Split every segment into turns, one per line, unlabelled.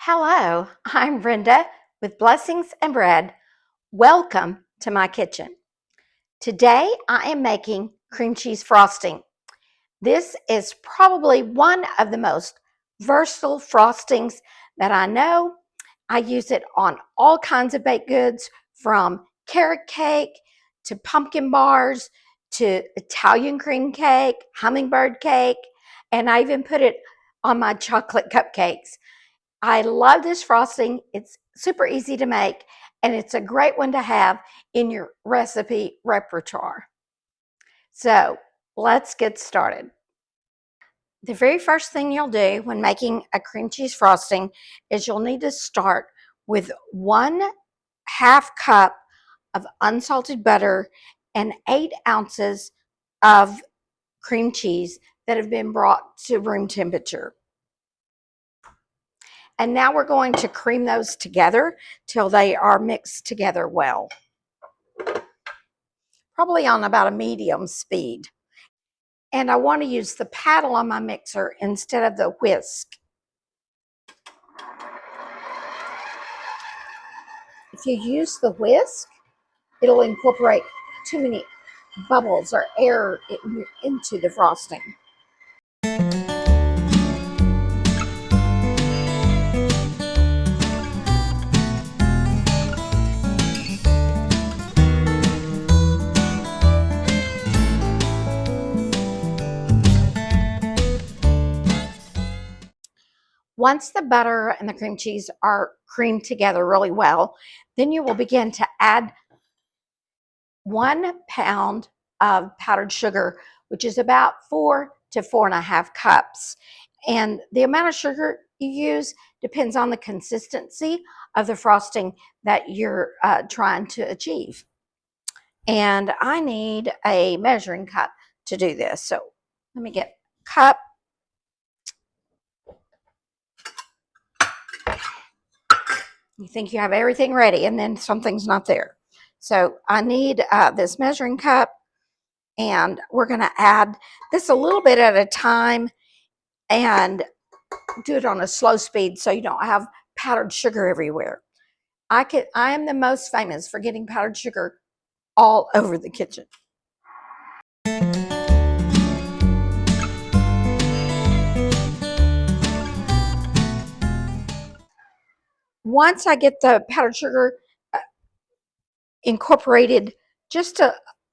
Hello, I'm Brenda with Blessings and Bread. Welcome to my kitchen. Today I am making cream cheese frosting. This is probably one of the most versatile frostings that I know. I use it on all kinds of baked goods, from carrot cake to pumpkin bars to Italian cream cake, hummingbird cake, and I even put it on my chocolate cupcakes. I love this frosting. It's super easy to make, and it's a great one to have in your recipe repertoire. So let's get started. The very first thing you'll do when making a cream cheese frosting is you'll need to start with 1/2 cup of unsalted butter and 8 ounces of cream cheese that have been brought to room temperature. And now we're going to cream those together till they are mixed together well, probably on about a medium speed. And I want to use the paddle on my mixer instead of the whisk. If you use the whisk, it'll incorporate too many bubbles or air into the frosting. Once the butter and the cream cheese are creamed together really well, then you will begin to add 1 pound of powdered sugar, which is about 4 to 4.5 cups. And the amount of sugar you use depends on the consistency of the frosting that you're trying to achieve. And I need a measuring cup to do this. So let me get a cup. You think you have everything ready, and then something's not there. So I need this measuring cup, and we're going to add this a little bit at a time and do it on a slow speed so you don't have powdered sugar everywhere. I am the most famous for getting powdered sugar all over the kitchen. Once I get the powdered sugar incorporated just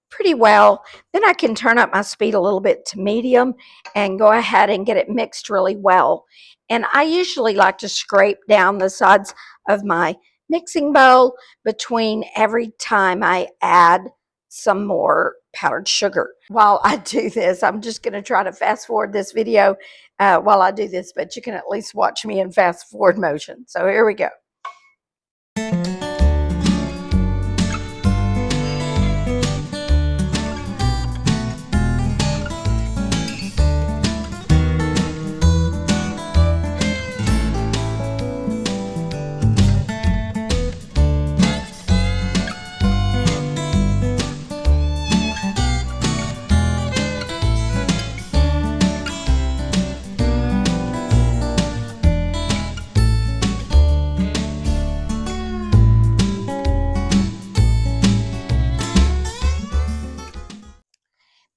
pretty well, then I can turn up my speed a little bit to medium and go ahead and get it mixed really well. And I usually like to scrape down the sides of my mixing bowl between every time I add some more powdered sugar. While I do this, I'm just going to try to fast forward this video while I do this, but you can at least watch me in fast forward motion. So here we go.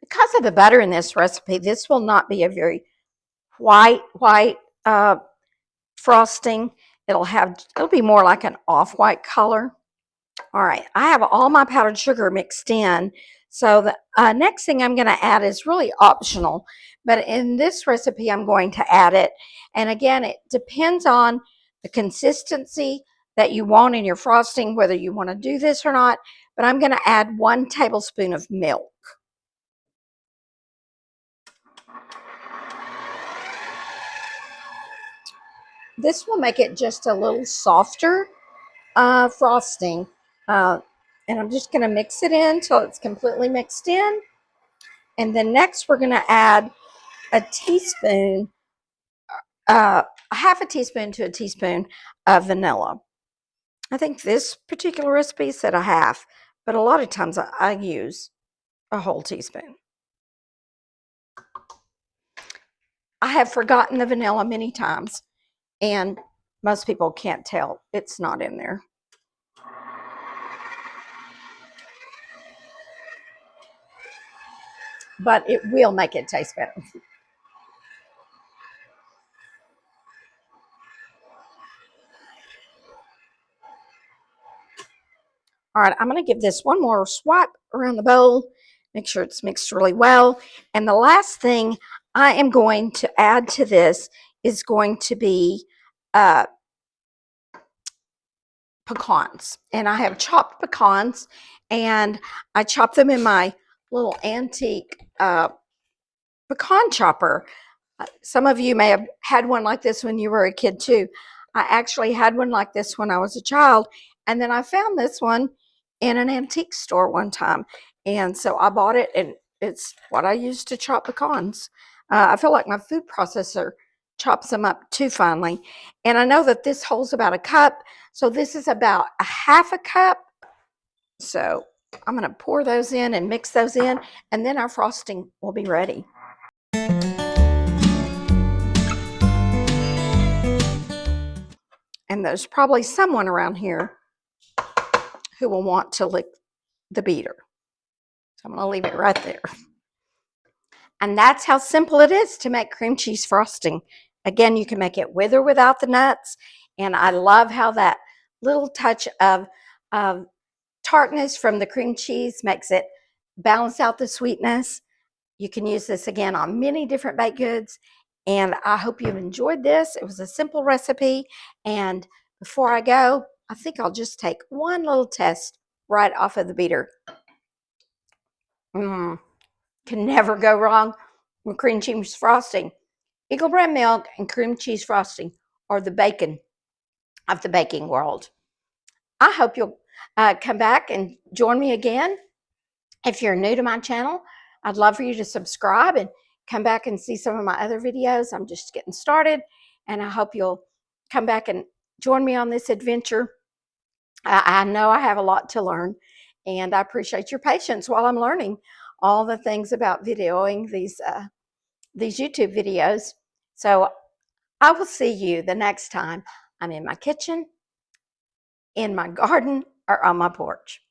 Because of the butter in this recipe, this will not be a very white frosting. It'll be more like an off-white color. All right, I have all my powdered sugar mixed in. So the next thing I'm going to add is really optional, but in this recipe I'm going to add it. And again, it depends on the consistency that you want in your frosting, whether you want to do this or not. But I'm going to add 1 tablespoon of milk. This will make it just a little softer frosting. And I'm just going to mix it in until it's completely mixed in. And then next we're going to add a teaspoon, half a teaspoon to a teaspoon of vanilla. I think this particular recipe said a half, but a lot of times I use a whole teaspoon. I have forgotten the vanilla many times, and most people can't tell it's not in there. But it will make it taste better. All right, I'm going to give this one more swipe around the bowl, make sure it's mixed really well. And the last thing I am going to add to this is going to be pecans. And I have chopped pecans, and I chop them in my little antique pecan chopper. Some of you may have had one like this when you were a kid too. I actually had one like this when I was a child, and then I found this one in an antique store one time, and so I bought it, and it's what I use to chop pecans. I feel like my food processor chops them up too finely, and I know that this holds about a cup, so this is about a half a cup. So I'm going to pour those in and mix those in, and then our frosting will be ready. And there's probably someone around here who will want to lick the beater. So I'm going to leave it right there. And that's how simple it is to make cream cheese frosting. Again, you can make it with or without the nuts. And I love how that little touch of tartness from the cream cheese makes it balance out the sweetness. You can use this again on many different baked goods. And I hope you've enjoyed this. It was a simple recipe. And before I go, I think I'll just take one little test right off of the beater. Can never go wrong with cream cheese frosting. Eagle brand milk and cream cheese frosting are the bacon of the baking world. I hope you'll come back and join me again. If you're new to my channel, I'd love for you to subscribe and come back and see some of my other videos. I'm just getting started, and I hope you'll come back and join me on this adventure. I know I have a lot to learn, and I appreciate your patience while I'm learning all the things about videoing these YouTube videos. So I will see you the next time I'm in my kitchen, in my garden, or on my porch.